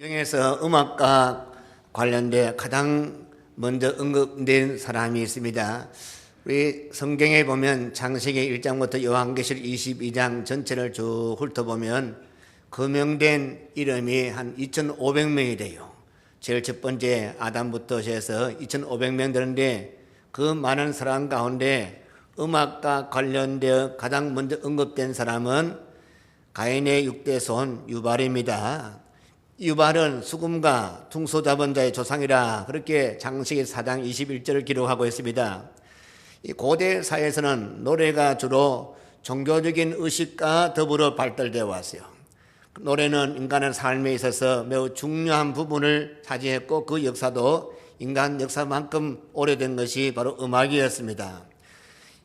성경에서 음악과 관련돼 가장 먼저 언급된 사람이 있습니다. 우리 성경에 보면 창세기 1장부터 요한계시록 22장 전체를 쭉 훑어보면 거명된 이름이 한 2,500명이 돼요. 제일 첫 번째 아담부터 해서 2,500명 되는데 그 많은 사람 가운데 음악과 관련되어 가장 먼저 언급된 사람은 가인의 6대 손 유발입니다. 유발은 수금과 퉁소 잡은 자의 조상이라 그렇게 창세기 4장 21절을 기록하고 있습니다. 이 고대 사회에서는 노래가 주로 종교적인 의식과 더불어 발달되어 왔어요. 노래는 인간의 삶에 있어서 매우 중요한 부분을 차지했고 그 역사도 인간 역사만큼 오래된 것이 바로 음악이었습니다.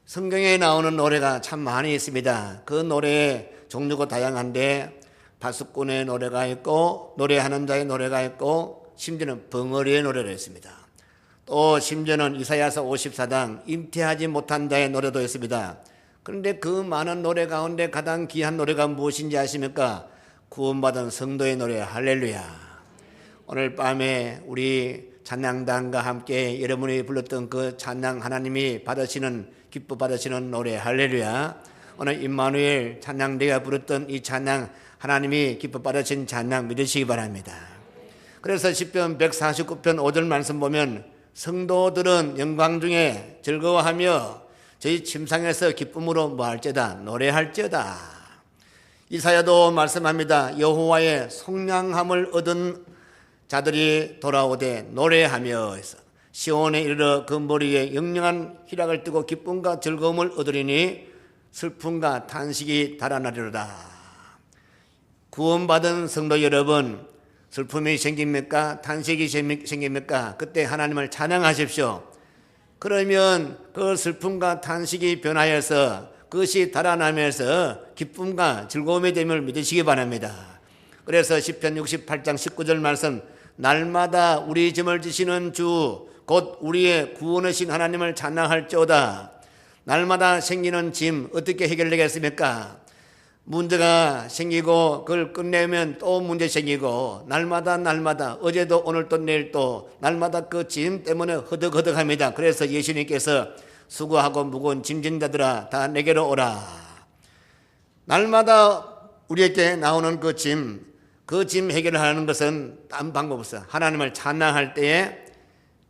성경에 나오는 노래가 참 많이 있습니다. 그 노래의 종류가 다양한데 바수꾼의 노래가 있고 노래하는 자의 노래가 있고 심지어는 벙어리의 노래가 있습니다. 또 심지어는 이사야서 54장 잉태하지 못한 자의 노래도 있습니다. 그런데 그 많은 노래 가운데 가장 귀한 노래가 무엇인지 아십니까? 구원받은 성도의 노래 할렐루야. 오늘 밤에 우리 찬양단과 함께 여러분이 불렀던 그 찬양 하나님이 받으시는 기뻐 받으시는 노래 할렐루야. 오늘 임마누엘 찬양대가 부르던 이 찬양 하나님이 기뻐 받으신 찬양 믿으시기 바랍니다. 그래서 시편 149편 5절 말씀 보면 성도들은 영광 중에 즐거워하며 저희 침상에서 기쁨으로 뭐할지어다 노래할지어다. 이사야도 말씀합니다. 여호와의 속량함을 얻은 자들이 돌아오되 노래하며 시온에 이르러 그 머리에 영영한 희락을 뜨고 기쁨과 즐거움을 얻으리니 슬픔과 탄식이 달아나리로다. 구원받은 성도 여러분, 슬픔이 생깁니까? 탄식이 생깁니까? 그때 하나님을 찬양하십시오. 그러면 그 슬픔과 탄식이 변하여서 그것이 달아나면서 기쁨과 즐거움이 됨을 믿으시기 바랍니다. 그래서 시편 68장 19절 말씀, 날마다 우리 짐을 지시는 주 곧 우리의 구원이신 하나님을 찬양할지어다. 날마다 생기는 짐 어떻게 해결되겠습니까? 문제가 생기고 그걸 끝내면 또 문제 생기고 날마다 어제도 오늘도 내일도 날마다 그 짐 때문에 허덕허덕합니다. 그래서 예수님께서 수고하고 무거운 짐진 자들아 다 내게로 오라. 날마다 우리에게 나오는 그 짐 해결하는 것은 딴 방법 없어. 하나님을 찬양할 때에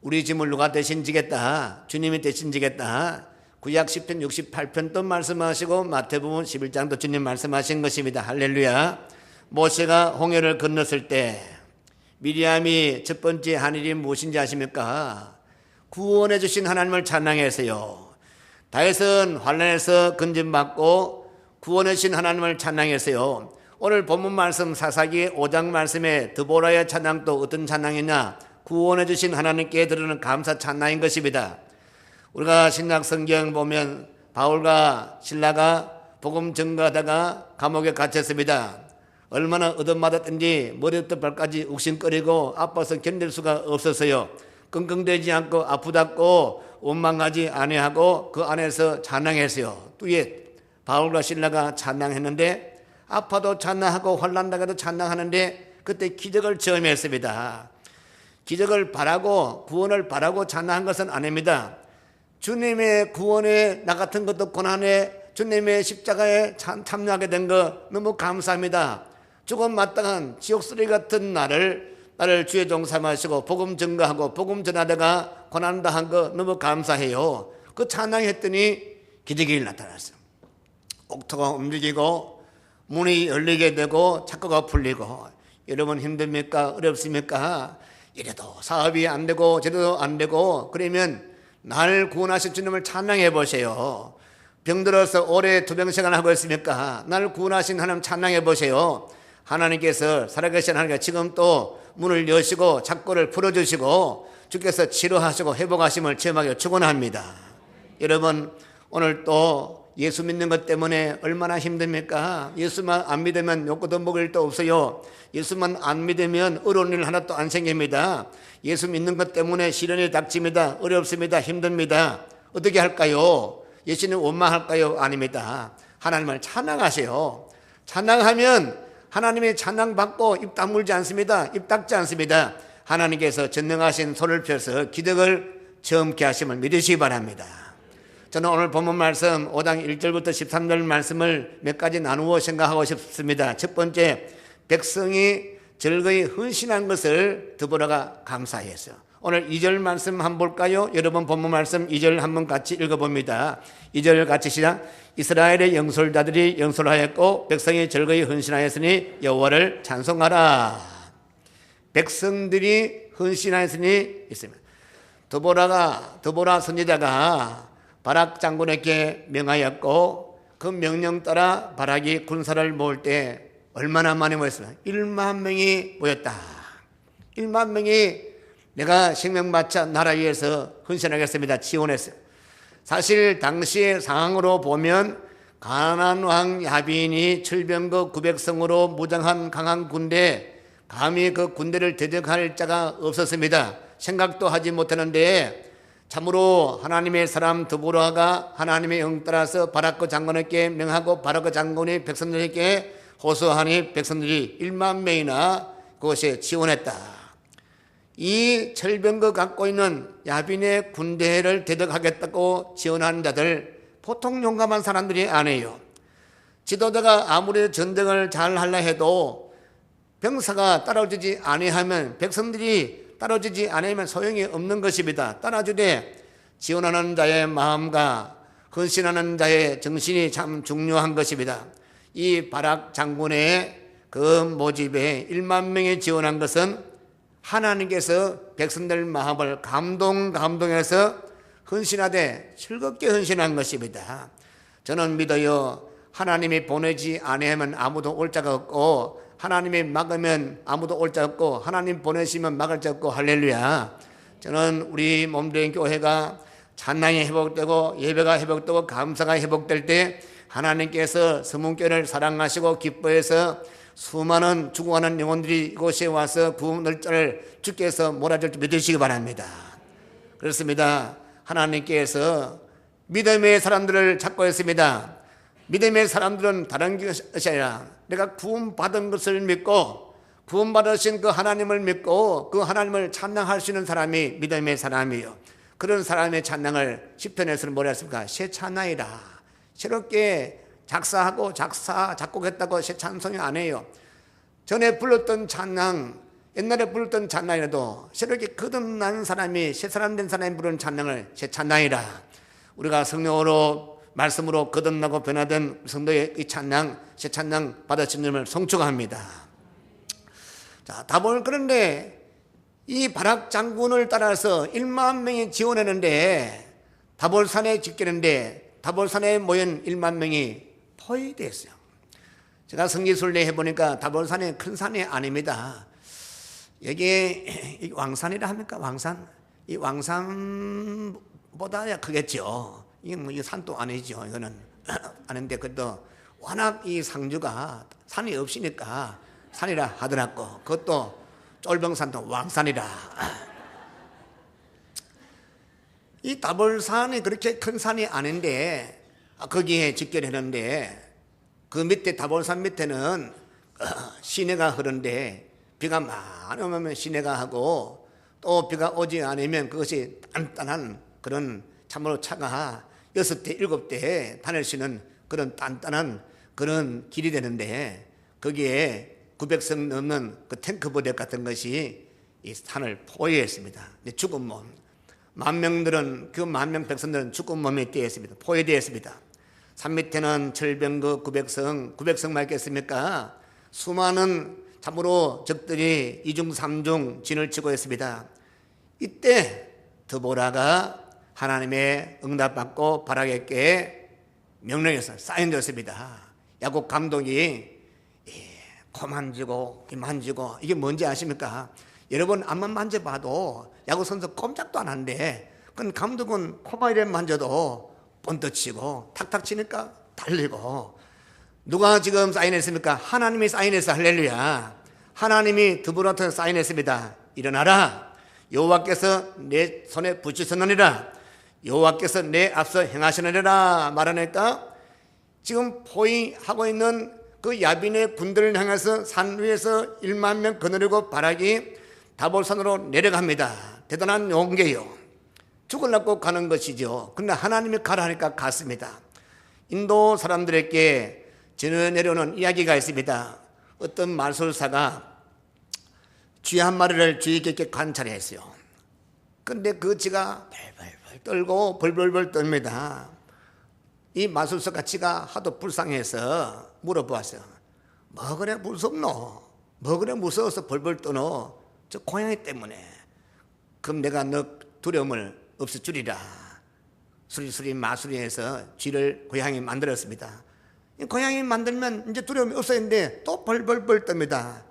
우리 짐을 누가 대신 지겠다. 주님이 대신 지겠다. 구약 10편 68편도 말씀하시고 마태복음 11장도 주님 말씀하신 것입니다. 할렐루야. 모세가 홍해를 건넜을 때 미리암이 첫 번째 한 일이 무엇인지 아십니까? 구원해 주신 하나님을 찬양했어요. 다윗은 환난에서 건짐받고 구원해 주신 하나님을 찬양했어요. 오늘 본문 말씀 사사기 5장 말씀에 드보라의 찬양도 어떤 찬양이냐? 구원해 주신 하나님께 드리는 감사 찬양인 것입니다. 우리가 신약 성경 보면 바울과 실라가 복음 전가하다가 감옥에 갇혔습니다. 얼마나 얻어맞았든지 머리부터 발까지 욱신거리고 아파서 견딜 수가 없었어요. 끙끙대지 않고 아프다고 원망하지 아니하고 그 안에서 찬양했어요. 뒤에 바울과 실라가 찬양했는데 아파도 찬양하고 환난당해도 찬양하는데 그때 기적을 체험했습니다. 기적을 바라고 구원을 바라고 찬양한 것은 아닙니다. 주님의 구원에 나 같은 것도 고난에 주님의 십자가에 참여하게 된 거 너무 감사합니다. 죽음 마땅한 지옥 쓰레기 같은 나를 주의 종 삼으시고 복음 전가하고 복음 전하다가 고난 당한 거 너무 감사해요. 그 찬양했더니 기적이 나타났어요. 옥토가 움직이고 문이 열리게 되고 착고가 풀리고. 여러분 힘듭니까? 어렵습니까? 이래도 사업이 안 되고 저래도 안 되고 그러면 날 구원하신 주님을 찬양해 보세요. 병들어서 오래 투병생활 하고 있습니까? 날 구원하신 하나님 찬양해 보세요. 하나님께서 살아계신 하나님께서 지금 또 문을 여시고 착고를 풀어주시고 주께서 치료하시고 회복하심을 체험하기를 축원합니다. 여러분 오늘 또 예수 믿는 것 때문에 얼마나 힘듭니까? 예수만 안 믿으면 욕구도 먹을 일도 없어요. 예수만 안 믿으면 어려운 일 하나도 안 생깁니다. 예수 믿는 것 때문에 시련이 닥칩니다. 어렵습니다. 힘듭니다. 어떻게 할까요? 예수님 원망할까요? 아닙니다. 하나님을 찬양하세요. 찬양하면 하나님의 찬양 받고 입 다물지 않습니다. 입 닫지 않습니다. 하나님께서 전능하신 손을 펴서 기적을 체험케 하심을 믿으시기 바랍니다. 저는 오늘 본문 말씀 5장 1절부터 13절 말씀을 몇 가지 나누어 생각하고 싶습니다. 첫 번째, 백성이 즐거이 헌신한 것을 드보라가 감사했어요. 오늘 2절 말씀 한번 볼까요? 여러분 본문 말씀 2절 한번 같이 읽어봅니다. 2절 같이 시작. 이스라엘의 영솔자들이 영솔하였고 백성이 즐거이 헌신하였으니 여호와를 찬송하라. 백성들이 헌신하였으니 있습니다. 드보라 선지자가 바락 장군에게 명하였고 그 명령 따라 바락이 군사를 모을 때 얼마나 많이 모였어요? 1만 명이 모였다. 1만 명이 내가 생명 바쳐 나라 위해서 헌신하겠습니다. 지원했어요. 사실 당시의 상황으로 보면 가나안 왕 야빈이 철병거 900성으로 무장한 강한 군대, 감히 그 군대를 대적할 자가 없었습니다. 생각도 하지 못하는데 참으로 하나님의 사람 드보라가 하나님의 영 따라서 바락과 장군에게 명하고 바락과 장군이 백성들에게 호소하니 백성들이 1만 명이나 그것에 지원했다. 이 철병거 갖고 있는 야빈의 군대를 대적하겠다고 지원하는 자들 보통 용감한 사람들이 아니에요. 지도자가 아무리 전쟁을 잘 하려 해도 병사가 따라주지 아니하면, 백성들이 따라주지 않으면 소용이 없는 것입니다. 따라주되 지원하는 자의 마음과 헌신하는 자의 정신이 참 중요한 것입니다. 이 바락 장군의 그 모집에 1만 명이 지원한 것은 하나님께서 백성들 마음을 감동해서 헌신하되 즐겁게 헌신한 것입니다. 저는 믿어요. 하나님이 보내지 아니하면 아무도 올 자가 없고, 하나님이 막으면 아무도 올 자 없고, 하나님 보내시면 막을 자 없고, 할렐루야. 저는 우리 몸된 교회가 찬양이 회복되고 예배가 회복되고 감사가 회복될 때 하나님께서 서문교회를 사랑하시고 기뻐해서 수많은 죽어가는 영혼들이 이곳에 와서 구원을 주께서 몰아줄 줄 믿으시기 바랍니다. 그렇습니다. 하나님께서 믿음의 사람들을 찾고 있습니다. 믿음의 사람들은 다른 것이 아니라 내가 구원받은 것을 믿고 구원받으신 그 하나님을 믿고 그 하나님을 찬양할 수 있는 사람이 믿음의 사람이에요. 그런 사람의 찬양을 시편에서는 뭐라 했습니까? 새 찬양이라. 새롭게 작사하고 작곡했다고 새 찬송이 아니에요. 전에 불렀던 찬양, 옛날에 불렀던 찬양이라도 새롭게 거듭난 사람이, 새 사람 된 사람이 부르는 찬양을 새 찬양이라. 우리가 성령으로 말씀으로 거듭나고 변화된 성도의 이 찬양, 새 찬양 받으신 점을 송축합니다. 자, 다볼 그런데 이 바락 장군을 따라서 1만 명이 지원했는데 다볼산에 집결했는데 다볼산에 모인 1만 명이 포위됐어요. 제가 성지순례 해보니까 다볼산이 큰 산이 아닙니다. 여기 왕산이라 합니까? 왕산? 이 왕산보다 크겠죠. 이게 뭐 산도 아니죠. 이거는 아닌데 그래도 워낙 이 상주가 산이 없으니까 산이라 하더라고. 그것도 쫄병산도 왕산이라. 이 다볼산이 그렇게 큰 산이 아닌데 거기에 집결했는데 그 밑에 다볼산 밑에는 시내가 흐른데 비가 많이 오면 시내가 하고 또 비가 오지 않으면 그것이 단단한 그런 참으로 차가 6대 7대 다닐 수 있는 그런 단단한 그런 길이 되는데 거기에 900성 넘는 그 탱크 부대 같은 것이 이 산을 포위했습니다. 죽은 몸. 만명들은 그 만명 백성들은 죽은 몸에 되었습니다. 포위되었습니다. 산 밑에는 철병거 900성 말겠습니까? 수많은 참으로 적들이 2중 3중 진을 치고 있습니다. 이때 드보라가 하나님의 응답받고 바락에게 명령해서 사인되었습니다. 야곱 감독이 코 만지고 이 만지고 이게 뭔지 아십니까? 여러분 앞만 만져봐도 야구 선수 꼼짝도 안 하는데 그건 감독은 코만 이래 만져도 번떠치고 탁탁 치니까 달리고. 누가 지금 사인했습니까? 하나님이 사인해서 할렐루야. 하나님이 드보라한테 사인했습니다. 일어나라. 여호와께서 내 손에 붙이셨느니라. 여호와께서 내 앞서 행하시느니라 말하니까 지금 포위하고 있는 그 야빈의 군대를 향해서 산 위에서 1만 명 거느리고 바락이 다볼산으로 내려갑니다. 대단한 용기예요. 죽으려고 가는 것이죠. 그런데 하나님이 가라니까 갔습니다. 인도 사람들에게 전해 내려오는 이야기가 있습니다. 어떤 마술사가 쥐 한 마리를 주의 깊게 관찰했어요. 그런데 그 쥐가 벌벌벌 떨고 벌벌벌 떱니다. 이 마술사가 쥐가 하도 불쌍해서 물어보았어요. 뭐 그래 무섭노? 뭐 그래 무서워서 벌벌 떠노? 저 고양이 때문에. 그럼 내가 너 두려움을 없애주리라. 수리수리 마술이해서 쥐를 고양이 만들었습니다. 고양이 만들면 이제 두려움이 없어졌는데 또 벌벌벌 떱니다.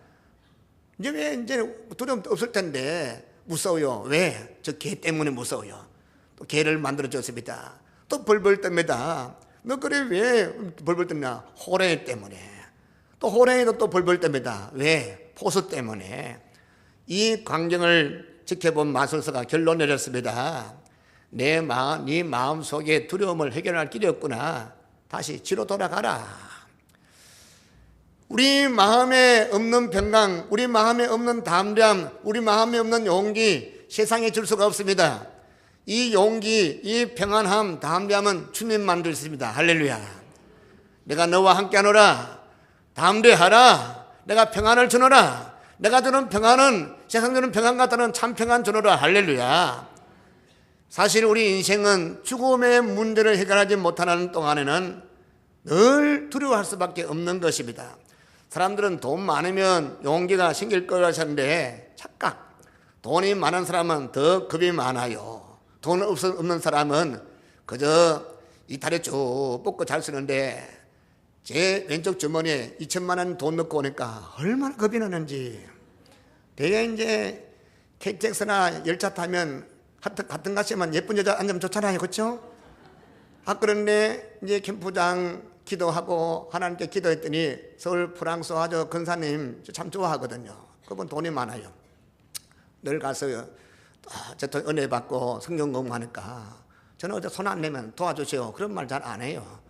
이제 왜 이제 두려움도 없을 텐데 무서워요. 왜? 저 개 때문에 무서워요. 또 개를 만들어줬습니다. 또 벌벌 떱니다. 너 그래 왜 벌벌 떴냐? 호랑이 때문에. 또 호랑이도 또 벌벌 떱니다. 왜? 포수 때문에. 이 광경을 지켜본 마술사가 결론 내렸습니다. 네 마음 속에 두려움을 해결할 길이 없구나. 다시 쥐로 돌아가라. 우리 마음에 없는 평강, 우리 마음에 없는 담대함, 우리 마음에 없는 용기 세상에 줄 수가 없습니다. 이 용기, 이 평안함, 담대함은 주님만 줄 수 있습니다. 할렐루야. 내가 너와 함께 하노라. 담대하라. 내가 평안을 주노라. 내가 주는 평안은 세상 주는 평안 같다는 참 평안 주노라. 할렐루야. 사실 우리 인생은 죽음의 문제를 해결하지 못하는 동안에는 늘 두려워할 수밖에 없는 것입니다. 사람들은 돈 많으면 용기가 생길 거라 하셨는데 착각. 돈이 많은 사람은 더 겁이 많아요. 돈 없는 사람은 그저 이탈에 쭉 뻗고 잘 쓰는데 제 왼쪽 주머니에 2천만 원 돈 넣고 오니까 얼마나 겁이 나는지. 되게 이제 KTX나 열차 타면 같은 가시면 예쁜 여자 앉으면 좋잖아요. 그렇죠? 그런데 이제 캠프장 기도하고 하나님께 기도했더니 서울 프랑스화저 근사님 참 좋아하거든요. 그분 돈이 많아요. 늘 가서 저 은혜 받고 성경 공부하니까 저는 어제 손 안 내면 도와주세요. 그런 말 잘 안 해요.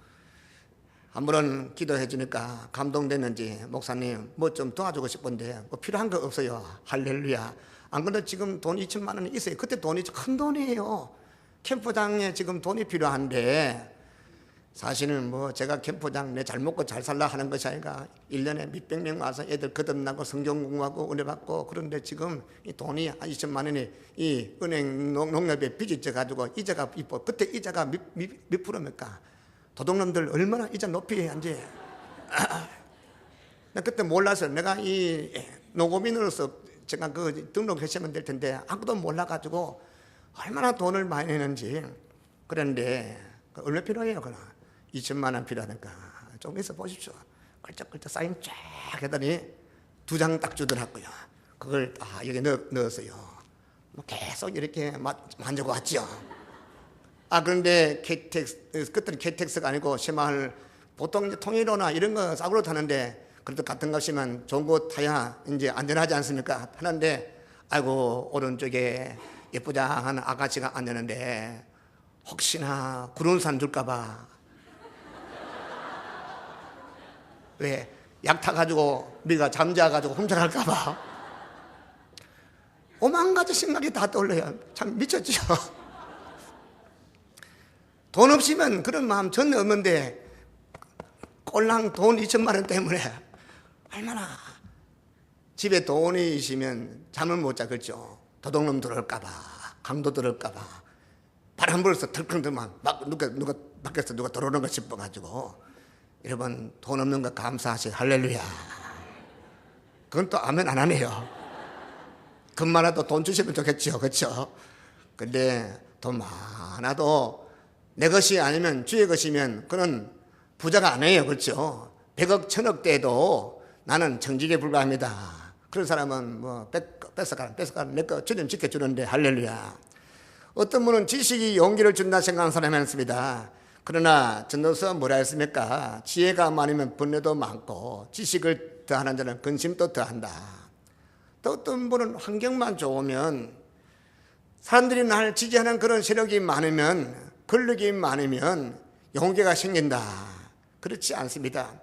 한 번은 기도해 주니까 감동됐는지 목사님 뭐 좀 도와주고 싶은데 뭐 필요한 거 없어요. 할렐루야. 안 그래도 지금 돈 2천만 원이 있어요. 그때 돈이 큰 돈이에요. 캠프장에 지금 돈이 필요한데 사실은 뭐 제가 캠프장 내 잘 먹고 잘 살라 하는 것이 아니라 1년에 몇백 명 와서 애들 거듭나고 성경 공부하고 은혜 받고 그런데 지금 이 돈이 한 2천만 원이 이 은행 농협에 빚이 져가지고 이자가 이뻐. 그때 이자가 몇 프로입니까? 도둑놈들 얼마나 이자 높이 해야지. 나 그때 몰라서 내가 이 노고민으로서 제가 그 등록하시면 될 텐데 아무도 몰라가지고 얼마나 돈을 많이 내는지. 그런데 얼마 필요해요? 그나 2천만 원 필요하니까 좀 있어 보십시오. 걸쩍걸쩍 사인 쫙 했더니 2장 딱 주더라고요. 그걸 여기 넣었어요. 계속 이렇게 만져왔죠. 그런데 그때는 KTX가 아니고 새마을 보통 이제 통일로나 이런 거 싸구려 타는데 그래도 같은 값이면 좋은 거 타야 이제 안전하지 않습니까? 하는데 아이고 오른쪽에 예쁘장한 아가씨가 앉았는데 혹시나 구름산 줄까봐. 왜? 약 타가지고 우리가 잠자가지고 훔쳐갈까봐. 오만 가지 생각이 다 떠올려요. 참 미쳤죠. 돈 없으면 그런 마음 전혀 없는데 꼴랑 돈 2천만 원 때문에 얼마나 집에 돈이 있으면 잠을 못 자겠죠. 도둑놈 들어올까봐, 강도 들어올까봐, 바람 불어서 털컹들만 막 누가 밖에서 누가 들어오는 거 싶어가지고. 여러분 돈 없는 거 감사하세요. 할렐루야. 그건 또 아멘 안 하네요. 금만해도 돈 주시면 좋겠죠. 그렇죠? 근데 돈 많아도 내 것이 아니면 주의 것이면 그는 부자가 아니에요. 그렇죠? 100억 1000억 대도 나는 정직에 불과합니다. 그런 사람은 뭐 뺏어가라 내거 주님 지켜주는데. 할렐루야. 어떤 분은 지식이 용기를 준다 생각하는 사람이 많습니다. 그러나 전도서 뭐라 했습니까? 지혜가 많으면 번뇌도 많고 지식을 더하는 자는 근심도 더한다. 또 어떤 분은 환경만 좋으면 사람들이 나를 지지하는 그런 세력이 많으면 권력이 많으면 용기가 생긴다. 그렇지 않습니다.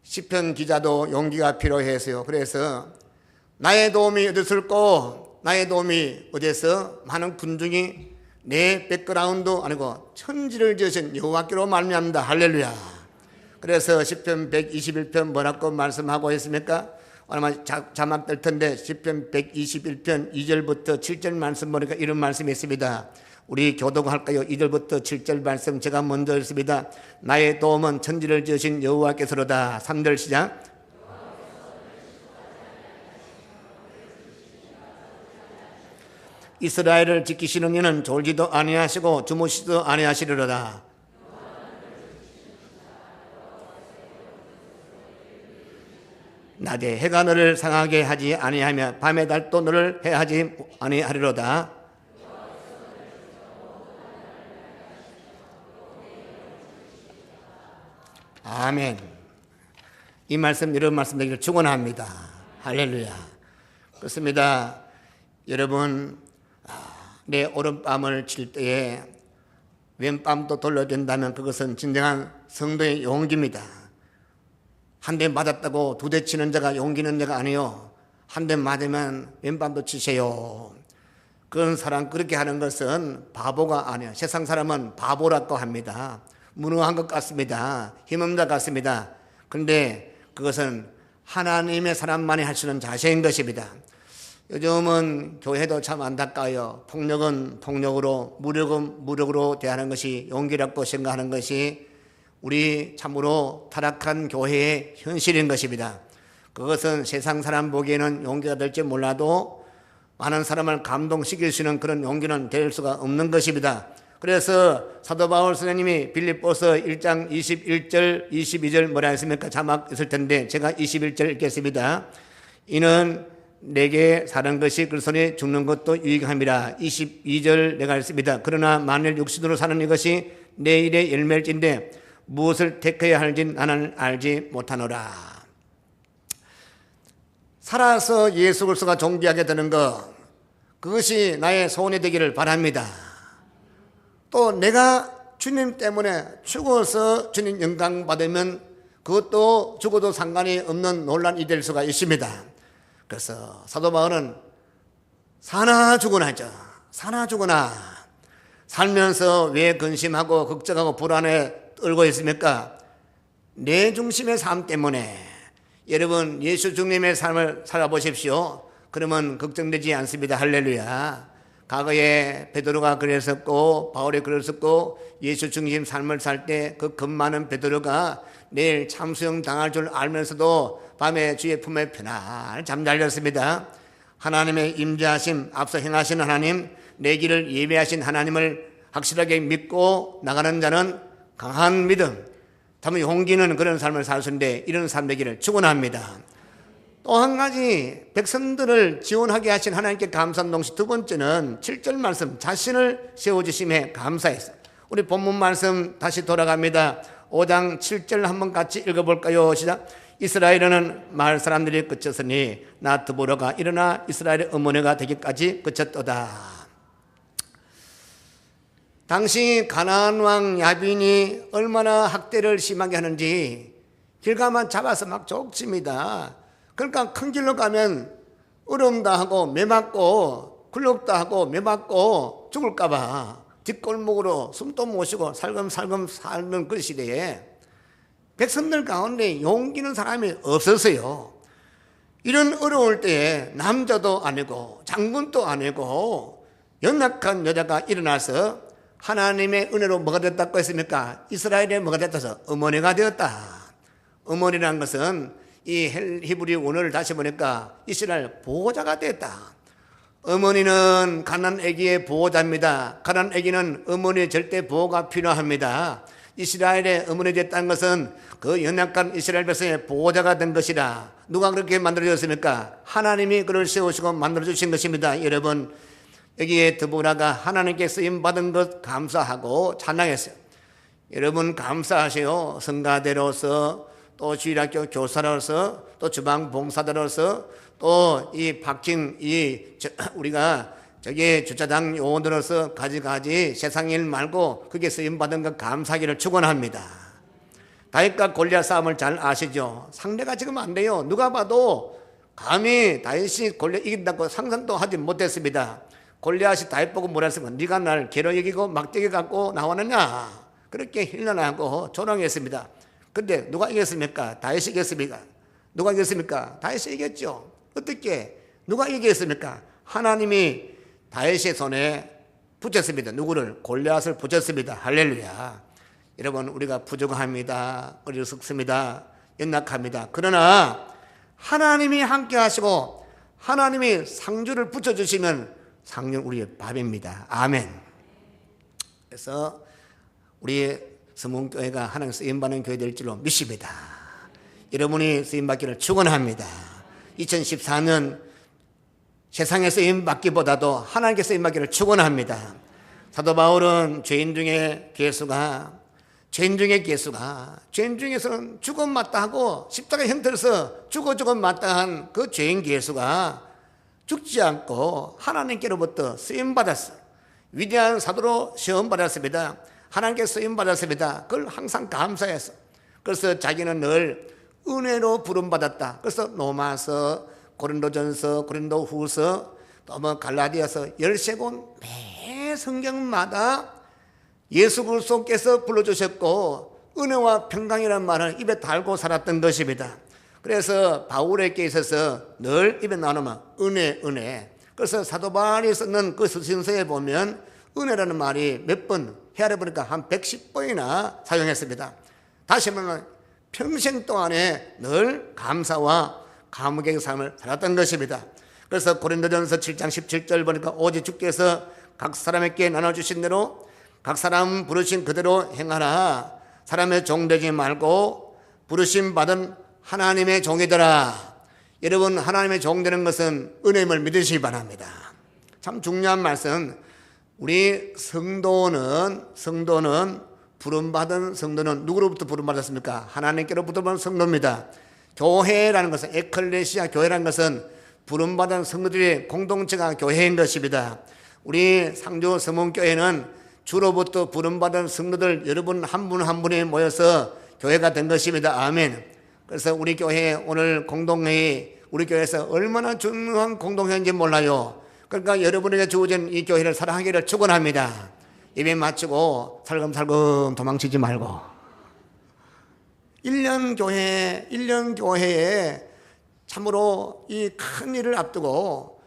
시편 기자도 용기가 필요해서요. 그래서 나의 도움이 어디서일꼬? 나의 도움이 어디서? 많은 군중이 내 백그라운드 아니고 천지를 지으신 여호와께로 말미암다. 할렐루야. 그래서 시편 121편 뭐라고 말씀하고 있습니까? 아마 자막 될 텐데 시편 121편 2절부터 7절 말씀 보니까 이런 말씀이 있습니다. 우리 교독할까요? 2절부터 7절 말씀 제가 먼저 읽습니다. 나의 도움은 천지를 지으신 여호와께서로다. 3절 시작. 이스라엘을 지키시는 이는 졸지도 아니하시고 주무시도 아니하시리로다. 낮에 해가 너를 상하게 하지 아니하며 밤에 달도 너를 해하지 아니하리로다. 아멘. 이 말씀 이런 말씀 되기를 축원합니다. 할렐루야. 그렇습니다. 여러분, 내 오른밤을 칠 때에 왼밤도 돌려준다면 그것은 진정한 성도의 용기입니다. 한 대 맞았다고 두 대 치는 자가 용기는 자가 아니요. 한 대 맞으면 왼밤도 치세요. 그런 사람 그렇게 하는 것은 바보가 아니에요. 세상 사람은 바보라고 합니다. 무능한 것 같습니다. 힘없는 자 같습니다. 그런데 그것은 하나님의 사람만이 할 수 있는 자세인 것입니다. 요즘은 교회도 참 안타까워요. 폭력은 폭력으로, 무력은 무력으로 대하는 것이 용기라고 생각하는 것이 우리 참으로 타락한 교회의 현실인 것입니다. 그것은 세상 사람 보기에는 용기가 될지 몰라도 많은 사람을 감동시킬 수 있는 그런 용기는 될 수가 없는 것입니다. 그래서 사도 바울 선생님이 빌립보서 1장 21절 22절 뭐라 했습니까? 자막 있을 텐데 제가 21절 읽겠습니다. 이는 내게 사는 것이 그리스도니 죽는 것도 유익함이라. 22절 내가 읽습니다. 그러나 만일 육신으로 사는 이것이 내 일의 열매일진데 무엇을 택해야 할지 나는 알지 못하노라. 살아서 예수 그리스도가 존귀하게 되는 것, 그것이 나의 소원이 되기를 바랍니다. 또 내가 주님 때문에 죽어서 주님 영광 받으면 그것도 죽어도 상관이 없는 논란이 될 수가 있습니다. 그래서 사도 바울은 사나 죽으나 하죠. 사나 죽으나. 살면서 왜 근심하고 걱정하고 불안해 떨고 있습니까? 내 중심의 삶 때문에. 여러분 예수 주님의 삶을 살아보십시오. 그러면 걱정되지 않습니다. 할렐루야. 과거에 베드로가 그랬었고 바울이 그랬었고 예수 중심 삶을 살 때 그 겁 많은 베드로가 내일 참수형 당할 줄 알면서도 밤에 주의 품에 편안히 잠잘렸습니다. 하나님의 임재하심, 앞서 행하신 하나님, 내 길을 예배하신 하나님을 확실하게 믿고 나가는 자는 강한 믿음, 참 용기는 그런 삶을 살 수 있는데 이런 삶 되기를 축원합니다. 또 한 가지 백성들을 지원하게 하신 하나님께 감사한 동시 두 번째는 7절 말씀, 자신을 세워주심에 감사했어요. 우리 본문 말씀 다시 돌아갑니다. 5장 7절 한번 같이 읽어볼까요? 시작. 이스라엘은 마을 사람들이 그쳤으니 나 드보라가 일어나 이스라엘의 어머니가 되기까지 그쳤도다. 당시 가나안 왕 야빈이 얼마나 학대를 심하게 하는지 길가만 잡아서 막 족칩니다. 그러니까 큰 길로 가면 어려움도 하고 매맞고 굴욕도 하고 매맞고 죽을까 봐 뒷골목으로 숨도 못 쉬고 살금살금 사는 그 시대에 백성들 가운데 용기는 사람이 없었어요. 이런 어려울 때에 남자도 아니고 장군도 아니고 연약한 여자가 일어나서 하나님의 은혜로 뭐가 됐다고 했습니까? 이스라엘의 뭐가 됐다서 어머니가 되었다. 어머니라는 것은 이 히브리 원어를 다시 보니까 이스라엘 보호자가 됐다. 어머니는 가난 아기의 보호자입니다. 가난 아기는 어머니의 절대 보호가 필요합니다. 이스라엘의 어머니 됐다는 것은 그 연약한 이스라엘 백성의 보호자가 된 것이다. 누가 그렇게 만들어졌습니까? 하나님이 그를 세우시고 만들어주신 것입니다. 여러분, 여기에 드보라가 하나님께 쓰임받은 것 감사하고 찬양했어요. 여러분 감사하세요. 성가대로서 또 주일학교 교사로서 또 주방 봉사자로서 또 이 박힌 우리가 저기 주차장 요원으로서 가지가지 세상 일 말고 그게 쓰임받은 것 감사하기를 축원합니다. 다윗과 골리앗 싸움을 잘 아시죠? 상대가 지금 안 돼요. 누가 봐도 감히 다윗이 골리앗 이긴다고 상상도 하지 못했습니다. 골리앗이 다윗 보고 뭐라 했으면 네가 날 괴로 여기고 막대기 갖고 나왔느냐, 그렇게 힐난하고 조롱했습니다. 근데 누가 이겼습니까? 다윗이 이겼습니까? 누가 이겼습니까? 다윗이 이겼죠. 어떻게? 누가 이겼습니까? 하나님이 다윗의 손에 붙였습니다. 누구를? 골리앗을 붙였습니다. 할렐루야. 여러분, 우리가 부족합니다. 어리석습니다. 연약합니다. 그러나 하나님이 함께 하시고 하나님이 상주를 붙여주시면 상주는 우리의 밥입니다. 아멘. 그래서 우리 서문교회가 하나님 쓰임받는 교회 될 줄로 믿습니다. 여러분이 쓰임받기를 축원합니다. 2014년 세상에 쓰임받기보다도 하나님께 쓰임받기를 축원합니다. 사도 바울은 죄인 중에서는 죽음 마땅하고 십자가 형태로서 죽어 마땅한 그 죄인 예수가 죽지 않고 하나님께로부터 쓰임받았어. 위대한 사도로 시험받았습니다. 하나님께 쓰임받았습니다. 그걸 항상 감사했어. 그래서 자기는 늘 은혜로 부름받았다. 그래서 로마서, 고린도전서, 고린도후서, 또 뭐 갈라디아서 13권 매 성경마다 예수 그리스도께서 불러주셨고 은혜와 평강이라는 말을 입에 달고 살았던 것입니다. 그래서 바울에게 있어서 늘 입에 나오면 은혜. 그래서 사도 바울이 쓰는 그 서신서에 보면 은혜라는 말이 몇 번 헤아려 보니까 한 110번이나 사용했습니다. 다시 말하면 평생 동안에 늘 감사와 감격의 삶을 살았던 것입니다. 그래서 고린도전서 7장 17절 보니까 오직 주께서 각 사람에게 나눠주신 대로 각 사람 부르신 그대로 행하라. 사람의 종 되지 말고 부르심 받은 하나님의 종이더라. 여러분, 하나님의 종 되는 것은 은혜임을 믿으시기 바랍니다. 참 중요한 말씀. 우리 성도는 부름받은 성도는 누구로부터 부름받았습니까? 하나님께로부터 부름받은 성도입니다. 교회라는 것은, 에클레시아 교회라는 것은 부름받은 성도들의 공동체가 교회인 것입니다. 우리 상주 서문교회는 주로부터 부름받은 성도들 여러분 한 분 한 분이 모여서 교회가 된 것입니다. 아멘. 그래서 우리 교회 오늘 공동회의, 우리 교회에서 얼마나 중요한 공동회인지 몰라요. 그러니까 여러분에게 주어진 이 교회를 사랑하기를 축원합니다. 예배 마치고 살금살금 도망치지 말고 1년 교회에 참으로 이 큰 일을 앞두고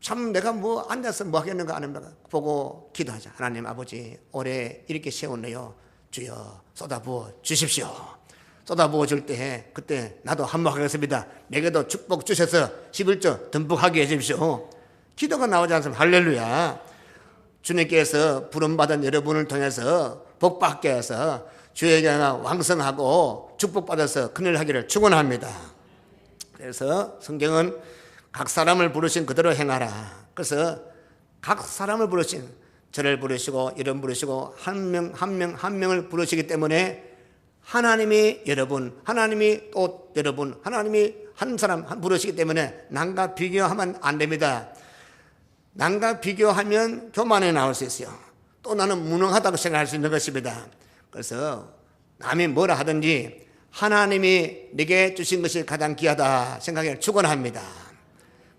참 내가 뭐 앉아서 뭐 하겠는가 안 합니까? 보고 기도하자. 하나님 아버지, 올해 이렇게 세웠네요. 주여 쏟아부어 주십시오. 쏟아부어 줄 때 그때 나도 한몫하겠습니다. 내게도 축복 주셔서 11조 듬뿍하게 해주십시오. 기도가 나오지 않습니까? 할렐루야. 주님께서 부름받은 여러분을 통해서 복받게 해서 주의 교회가 왕성하고 축복받아서 큰일 하기를 축원합니다. 그래서 성경은 각 사람을 부르신 그대로 행하라. 그래서 각 사람을 부르신, 저를 부르시고 이름 부르시고 한 명을 부르시기 때문에 하나님이 여러분, 하나님이 또 여러분, 하나님이 한 사람 부르시기 때문에 남과 비교하면 안 됩니다. 남과 비교하면 교만에 나올 수 있어요. 또 나는 무능하다고 생각할 수 있는 것입니다. 그래서 남이 뭐라 하든지 하나님이 내게 주신 것이 가장 귀하다 생각을 축원합니다.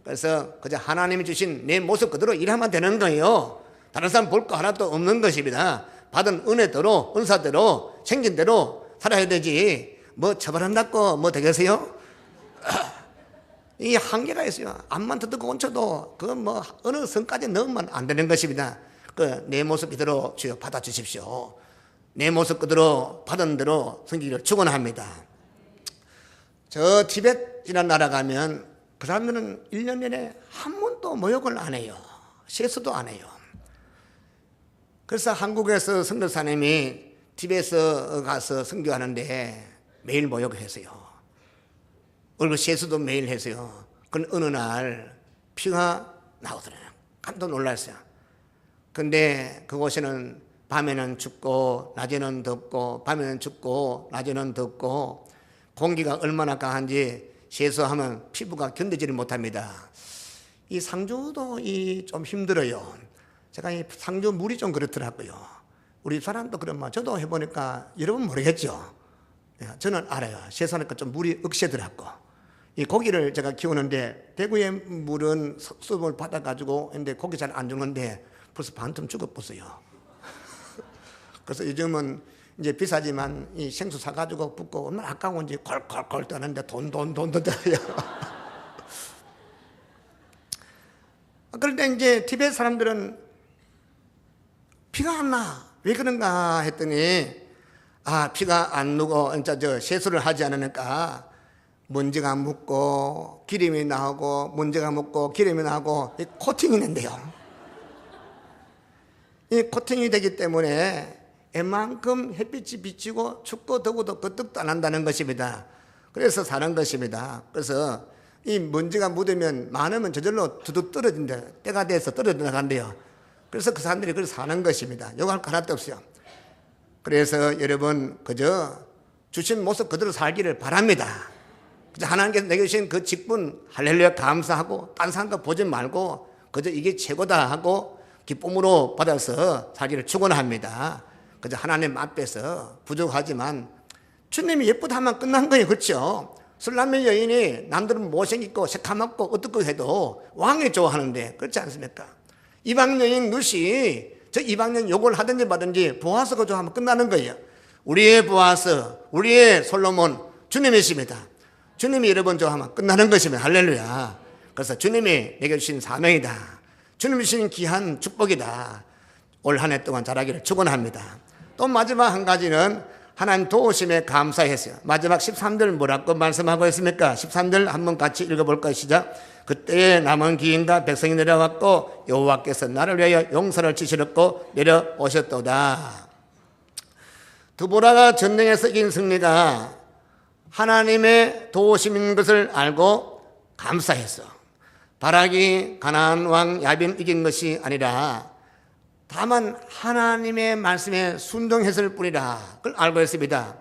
그래서 그저 하나님이 주신 내 모습 그대로 일하면 되는 거예요. 다른 사람 볼 거 하나도 없는 것입니다. 받은 은혜대로, 은사대로, 생긴 대로 살아야 되지. 뭐 처벌한다고 뭐 되겠어요? 이 한계가 있어요. 앞만 듣고 얹혀도 그 뭐 어느 선까지 넣으면 안 되는 것입니다. 그 내 모습 이대로 주여 받아 주십시오. 내 모습 그대로 받은 대로 섬기기를 축원합니다. 저 티벳이라는 나라 가면 그 사람들은 1년 내내 한 번도 모욕을 안 해요. 실수도 안 해요. 그래서 한국에서 선교사님이 티벳에 가서 선교하는데 매일 모욕을 했어요. 얼굴 세수도 매일 했어요. 그건 어느 날 피가 나오더라고요. 깜짝 놀랐어요. 근데 그곳에는 밤에는 춥고 낮에는 덥고, 밤에는 춥고 낮에는 덥고, 공기가 얼마나 강한지 세수하면 피부가 견디지를 못합니다. 이 상주도 좀 힘들어요. 제가 이 상주 물이 좀 그렇더라고요. 우리 사람도 그러면 저도 해보니까 여러분 모르겠죠. 저는 알아요. 세수하니까 좀 물이 억세더라고. 이 고기를 제가 키우는데 대구의 물은 수돗물 받아가지고 근데 고기 잘 안 죽는데 벌써 반쯤 죽어버렸어요. 그래서 요즘은 이제 비싸지만 이 생수 사가지고 붓고 얼마나 아까운지 콜콜콜 떠는데 돈 떠요. 그럴 때 이제 티베트 사람들은 피가 안 나. 왜 그런가 했더니 피가 안 누고 진짜 세수를 하지 않으니까 먼지가 묻고 기름이 나오고 먼지가 묻고 기름이 나오고 이 코팅이 된대요. 이 코팅이 되기 때문에 웬만큼 햇빛이 비치고 춥고 더워도 끄떡도 안 한다는 것입니다. 그래서 사는 것입니다. 그래서 이 먼지가 묻으면 많으면 저절로 두둑 떨어진다. 때가 돼서 떨어져 나간대요. 그래서 그 사람들이 그래서 사는 것입니다. 요구할 거 하나도 없어요. 그래서 여러분 그저 주신 모습 그대로 살기를 바랍니다. 그저 하나님께서 내게 주신 그 직분 할렐루야 감사하고 딴 사람 거 보지 말고 그저 이게 최고다 하고 기쁨으로 받아서 살기를 축원합니다. 그저 하나님 앞에서 부족하지만 주님이 예쁘다 하면 끝난 거예요. 그렇죠? 술람의 여인이 남들은 못생겼고 새카맣고 어떻고 해도 왕이 좋아하는데 그렇지 않습니까? 이방 여인 룻이 저 이방 여인 욕을 하든지 말든지 보아스가 좋아하면 끝나는 거예요. 우리의 보아스, 우리의 솔로몬 주님이십니다. 주님이 여러분 좋아하면 끝나는 것입니다. 할렐루야. 그래서 주님이 내게 주신 사명이다. 주님이 주신 귀한 축복이다. 올 한 해 동안 자라기를 축원합니다. 또 마지막 한 가지는 하나님 도우심에 감사했어요. 마지막 13절 뭐라고 말씀하고 있습니까? 13절 한번 같이 읽어볼까요? 시작. 그때에 남은 기인과 백성이 내려왔고 여호와께서 나를 위하여 용사를 치시렸고 내려오셨도다. 드보라가 전쟁에서 이긴 승리가 하나님의 도우심인 것을 알고 감사했어. 바락이 가나안 왕 야빈 이긴 것이 아니라 다만 하나님의 말씀에 순종했을 뿐이라 그걸 알고 있습니다.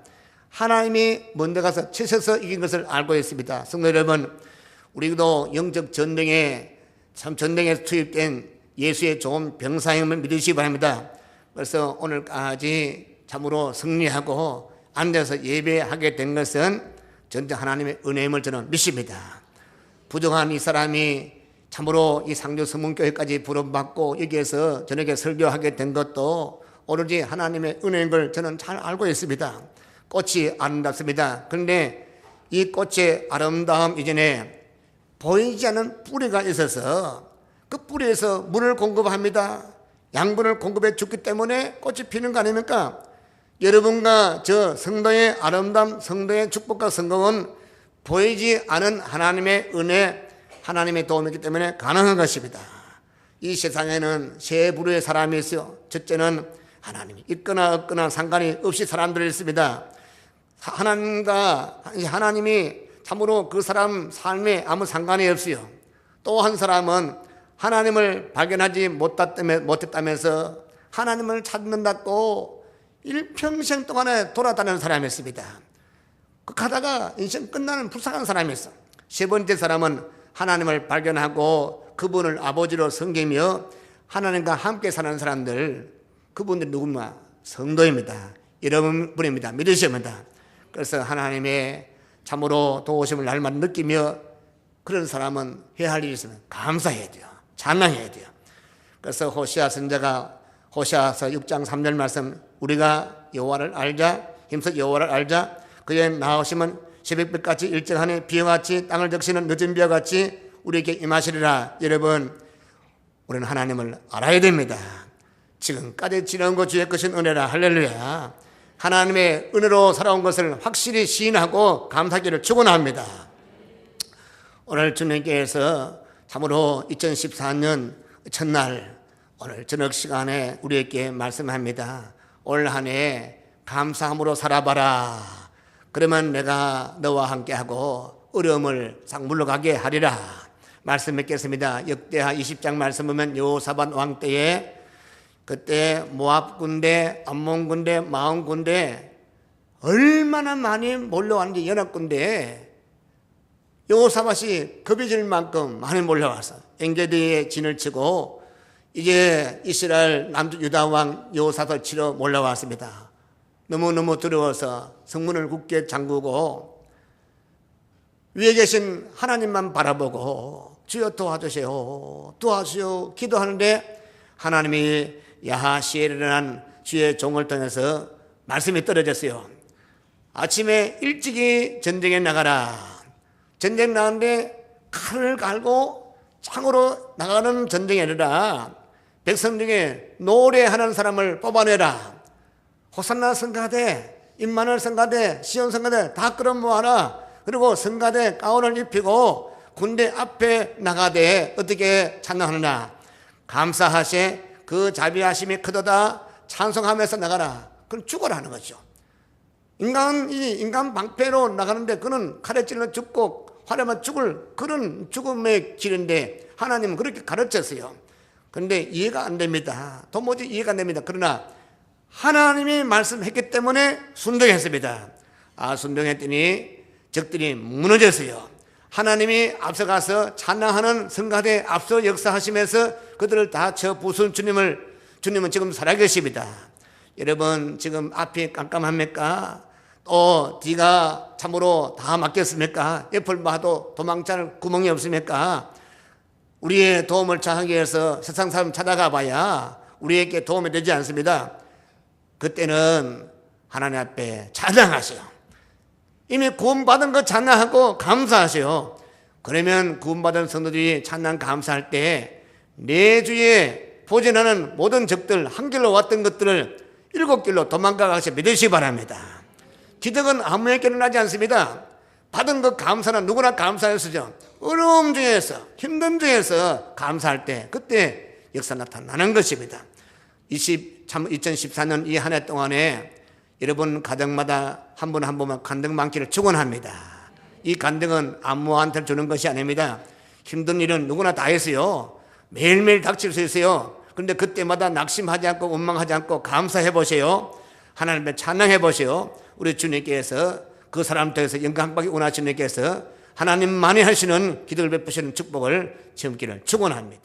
하나님이 먼저 가서 치셔서 이긴 것을 알고 있습니다. 성도 여러분, 우리도 영적 전쟁에 투입된 예수의 좋은 병사임을 믿으시기 바랍니다. 그래서 오늘까지 참으로 승리하고 앉아서 예배하게 된 것은 전적 하나님의 은혜임을 저는 믿습니다. 부정한 이 사람이 참으로 이 상주 성문교회까지 부름받고 여기에서 저녁에 설교하게 된 것도 오로지 하나님의 은혜인 걸 저는 잘 알고 있습니다. 꽃이 아름답습니다. 그런데 이 꽃의 아름다움 이전에 보이지 않는 뿌리가 있어서 그 뿌리에서 물을 공급합니다. 양분을 공급해 줬기 때문에 꽃이 피는 거 아닙니까? 여러분과 저 성도의 아름다움, 성도의 축복과 성공은 보이지 않은 하나님의 은혜, 하나님의 도움이기 때문에 가능한 것입니다. 이 세상에는 세 부류의 사람이 있어요. 첫째는 하나님이 있거나 없거나 상관이 없이 사람들이 있습니다. 하나님이 참으로 그 사람 삶에 아무 상관이 없어요. 또 한 사람은 하나님을 발견하지 못했다면서 하나님을 찾는다고 일평생 동안에 돌아다니는 사람이 있습니다. 그 가다가 인생 끝나는 불쌍한 사람이 있어. 세 번째 사람은 하나님을 발견하고 그분을 아버지로 섬기며 하나님과 함께 사는 사람들, 그분들이 누구냐? 성도입니다. 여러분입니다. 믿으십니다. 그래서 하나님의 참으로 도우심을 날마다 느끼며 그런 사람은 해야 할 일이 있으면 감사해야 돼요. 찬양해야 돼요. 그래서 호시아 선지자가 호시아서 6장 3절 말씀, 우리가 여호와를 알자, 힘써 여호와를 알자, 그의 나오심은 새벽빛같이 일정하니 비와같이 땅을 적시는 늦은 비와같이 우리에게 임하시리라. 여러분, 우리는 하나님을 알아야 됩니다. 지금까지 지나온 것 주의 것인 은혜라. 할렐루야. 하나님의 은혜로 살아온 것을 확실히 시인하고 감사하기를 축원합니다. 오늘 주님께서 참으로 2014년 첫날 오늘 저녁 시간에 우리에게 말씀합니다. 올 한 해 감사함으로 살아봐라. 그러면 내가 너와 함께하고 어려움을 싹 물러가게 하리라. 말씀 맺겠습니다. 역대하 20장 말씀 보면 여호사밧 왕 때에 그때 모압 군대, 암몬 군대, 마온 군대 얼마나 많이 몰려왔는지 연합 군대에 여호사밧이 겁이 질 만큼 많이 몰려와서 엔게디에 진을 치고 이제 이스라엘 남쪽 유다 왕 여호사밧을 치러 몰려왔습니다. 너무너무 두려워서 성문을 굳게 잠그고 위에 계신 하나님만 바라보고 주여 도와주세요, 도와주세요 기도하는데 하나님이 야하시엘이라는 주의 종을 통해서 말씀이 떨어졌어요. 아침에 일찍이 전쟁에 나가라. 전쟁 나가는데 칼을 갈고 창으로 나가는 전쟁이 아니라 백성 중에 노래하는 사람을 뽑아내라. 호산나 성가대, 임마누엘 성가대, 시온 성가대 다 끌어 모아라. 그리고 성가대 가운을 입히고 군대 앞에 나가되 어떻게 찬양하느냐. 감사하세 그 자비하심이 크도다 찬송하면서 나가라. 그건 죽어라 하는 거죠. 인간 방패로 나가는데 그는 칼에 찔러 죽고 화려만 죽을 그런 죽음의 길인데 하나님은 그렇게 가르쳤어요. 그런데 이해가 안 됩니다. 도무지 이해가 안 됩니다. 그러나 하나님이 말씀했기 때문에 순종했습니다. 순종했더니 적들이 무너졌어요. 하나님이 앞서가서 찬양하는 성가대 앞서 역사하시면서 그들을 다 쳐 부순 주님은 지금 살아계십니다. 여러분 지금 앞이 깜깜합니까? 또 뒤가 참으로 다 막혔습니까? 옆을 봐도 도망칠 구멍이 없습니까? 우리의 도움을 청하기 위해서 세상 사람 찾아가 봐야 우리에게 도움이 되지 않습니다. 그때는 하나님 앞에 찬양하세요. 이미 구원받은 거 찬양하고 감사하세요. 그러면 구원받은 성도들이 찬양 감사할 때 내 주에 보존하는 모든 적들 한 길로 왔던 것들을 7길로 도망가서 믿으시기 바랍니다. 기적은 아무에게나 나지 않습니다. 받은 것 감사는 누구나 감사했으죠. 어려움 중에서 힘든 중에서 감사할 때 그때 역사 나타나는 것입니다. 2014년 이 한 해 동안에 여러분 가정마다 한 분 한 분만 간증 많기를 축원합니다. 이 간증은 아무한테 주는 것이 아닙니다. 힘든 일은 누구나 다 했어요. 매일매일 닥칠 수 있어요. 그런데 그때마다 낙심하지 않고 원망하지 않고 감사해 보세요. 하나님의 찬양해 보세요. 우리 주님께서 그 사람 통해서 영광받기 원하시는 주님께서 하나님만이 하시는 기도를 베푸시는 축복을 체험기를 축원합니다.